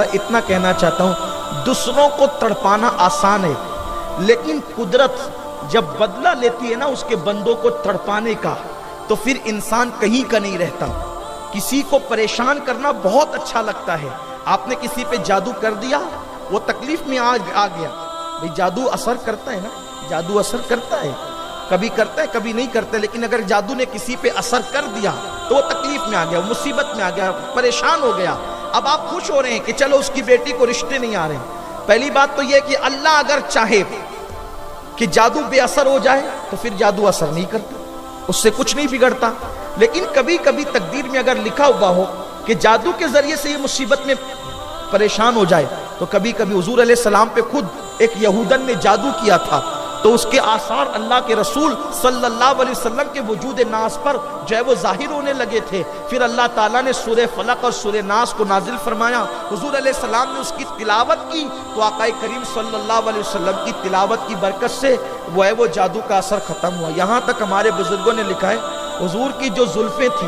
اتنا کہنا چاہتا ہوں، دوسروں کو تڑپانا آسان ہے، لیکن قدرت جب بدلہ لیتی ہے نا اس کے بندوں کو تڑپانے کا، تو پھر انسان کہیں کا نہیں رہتا۔ کسی کو پریشان کرنا بہت اچھا لگتا ہے۔ آپ نے کسی پہ جادو کر دیا، وہ تکلیف میں آ گیا، بھئی جادو اثر کرتا ہے نا، جادو اثر کرتا ہے، کبھی کرتا ہے کبھی نہیں کرتا، لیکن اگر جادو نے کسی پہ اثر کر دیا تو وہ تکلیف میں آ گیا، مصیبت میں آ گیا، پریشان ہو گیا۔ اب آپ خوش ہو رہے ہیں کہ چلو اس کی بیٹی کو رشتے نہیں آ رہے ہیں۔ پہلی بات تو یہ کہ اللہ اگر چاہے کہ جادو بے اثر ہو جائے تو پھر جادو اثر نہیں کرتا، اس سے کچھ نہیں بگڑتا۔ لیکن کبھی کبھی تقدیر میں اگر لکھا ہوا ہو کہ جادو کے ذریعے سے یہ مصیبت میں پریشان ہو جائے، تو کبھی کبھی حضور علیہ السلام پہ خود ایک یہودن نے جادو کیا تھا، تو اس کے آثار اللہ کے رسول صلی اللہ علیہ وسلم کے وجود ناس پر جو ہے وہ ظاہر ہونے لگے تھے۔ پھر اللہ تعالیٰ نے سورہ فلق اور سورہ ناس کو نازل فرمایا، حضور علیہ السلام نے اس کی تلاوت کی، تو آقا کریم صلی اللہ علیہ وسلم کی تلاوت کی برکت سے وہ جادو کا اثر ختم ہوا۔ یہاں تک ہمارے بزرگوں نے لکھا ہے حضور کی جو زلفیں تھی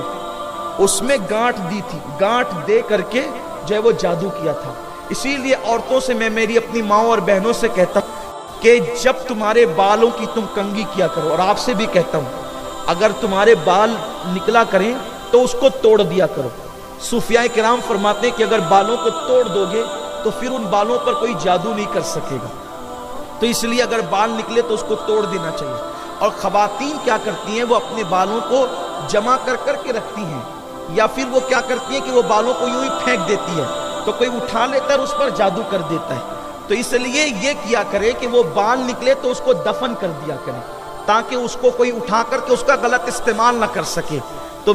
اس میں گانٹھ دی تھی، گانٹھ دے کر کے جو ہے وہ جادو کیا تھا۔ اسی لیے عورتوں سے میں میری اپنی ماؤں اور بہنوں سے کہتا ہوں کہ جب تمہارے بالوں کی تم کنگھی کیا کرو، اور آپ سے بھی کہتا ہوں اگر تمہارے بال نکلا کریں تو اس کو توڑ دیا کرو۔ صوفیاء کرام فرماتے ہیں کہ اگر بالوں کو توڑ دو گے تو پھر ان بالوں پر کوئی جادو نہیں کر سکے گا، تو اس لیے اگر بال نکلے تو اس کو توڑ دینا چاہیے۔ اور خواتین کیا کرتی ہیں، وہ اپنے بالوں کو جمع کر کر کے رکھتی ہیں، یا پھر وہ کیا کرتی ہیں کہ وہ بالوں کو یوں ہی پھینک دیتی ہے، تو کوئی اٹھا لیتا ہے اور اس پر جادو کر دیتا ہے۔ تو اس لیے یہ کیا کرے کہ وہ بال نکلے تو اس کو دفن کر دیا کرے، تاکہ اس کو کوئی اٹھا کر کے اس کا غلط استعمال نہ کر سکے۔ تو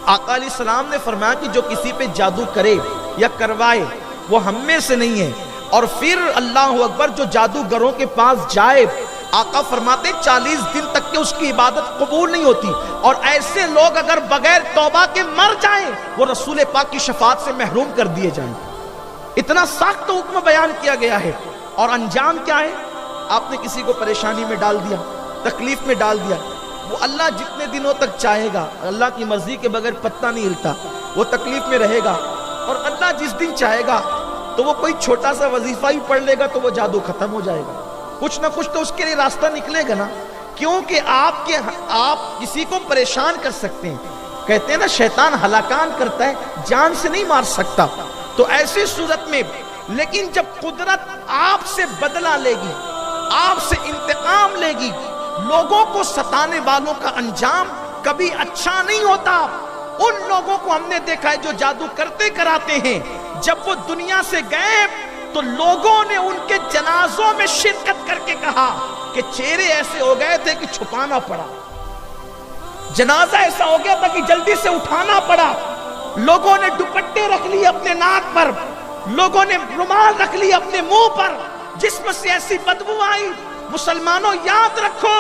آقا علیہ السلام نے فرمایا کہ جو کسی پہ جادو کرے یا کروائے وہ ہم میں سے نہیں ہے۔ اور پھر اللہ اکبر، جو جادوگروں کے پاس جائے، آقا فرماتے 40 دن تک کہ اس کی عبادت قبول نہیں ہوتی، اور ایسے لوگ اگر بغیر توبہ کے مر جائیں وہ رسول پاک کی شفاعت سے محروم کر دیے جائیں۔ اتنا سخت حکم بیان کیا گیا ہے۔ اور انجام کیا ہے؟ آپ نے کسی کو پریشانی میں ڈال دیا، تکلیف میں ڈال دیا، وہ اللہ جتنے دنوں تک چاہے گا، اللہ کی مرضی کے بغیر پتہ نہیں ہلتا، وہ تکلیف میں رہے گا۔ اور اللہ جس دن چاہے گا تو وہ کوئی چھوٹا سا وظیفہ ہی پڑھ لے گا تو وہ جادو ختم ہو جائے گا، کچھ نہ کچھ تو اس کے لیے راستہ نکلے گا نا۔ کیونکہ آپ کسی کو پریشان کر سکتے ہیں، کہتے ہیں نا شیطان ہلاکان کرتا ہے، جان سے نہیں مار سکتا۔ تو ایسی صورت میں لیکن جب قدرت آپ سے بدلہ لے گی، آپ سے انتقام لے گی، لوگوں کو ستانے والوں کا انجام کبھی اچھا نہیں ہوتا۔ ان لوگوں کو ہم نے دیکھا ہے جو جادو کرتے کراتے ہیں، جب وہ دنیا سے گئے تو لوگوں نے ان کے جنازوں میں شرکت کر کے کہا کہ چہرے ایسے ہو گئے تھے کہ چھپانا پڑا، جنازہ ایسا ہو گیا تھا کہ جلدی سے اٹھانا پڑا، لوگوں نے دوپٹے رکھ لیے اپنے ناک پر، لوگوں نے رومال رکھ لیے اپنے منہ پر، جسم سے ایسی بدبو آئی۔ مسلمانوں یاد رکھو،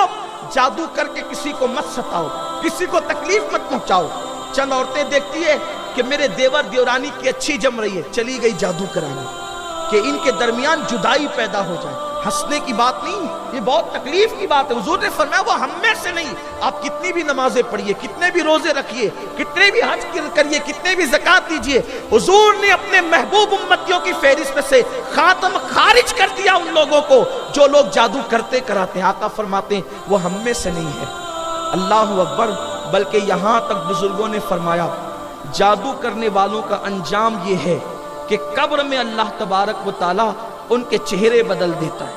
جادو کر کے کسی کو مت ستاؤ، کسی کو تکلیف مت پہنچاؤ۔ چند عورتیں دیکھتی ہے کہ میرے دیور دیورانی کی اچھی جم رہی ہے، چلی گئی جادو کرانے کہ ان کے درمیان جدائی پیدا ہو جائے۔ ہنسنے کی بات نہیں، یہ بہت تکلیف کی بات ہے۔ حضور نے فرمایا وہ ہم میں سے نہیں۔ آپ کتنی بھی نمازیں پڑھیے، کتنے بھی روزے رکھیے، کتنے بھی حج کریے، کتنے بھی زکات دیجیے، حضور نے اپنے محبوب امتیوں کی فہرست میں سے خاتم خارج کر دیا ان لوگوں کو جو لوگ جادو کرتے کراتے ہیں۔ آقا فرماتے ہیں وہ ہم میں سے نہیں ہے۔ اللہ اکبر۔ بلکہ یہاں تک بزرگوں نے فرمایا جادو کرنے والوں کا انجام یہ ہے کہ قبر میں اللہ تبارک و تعالی ان کے چہرے بدل دیتا ہے۔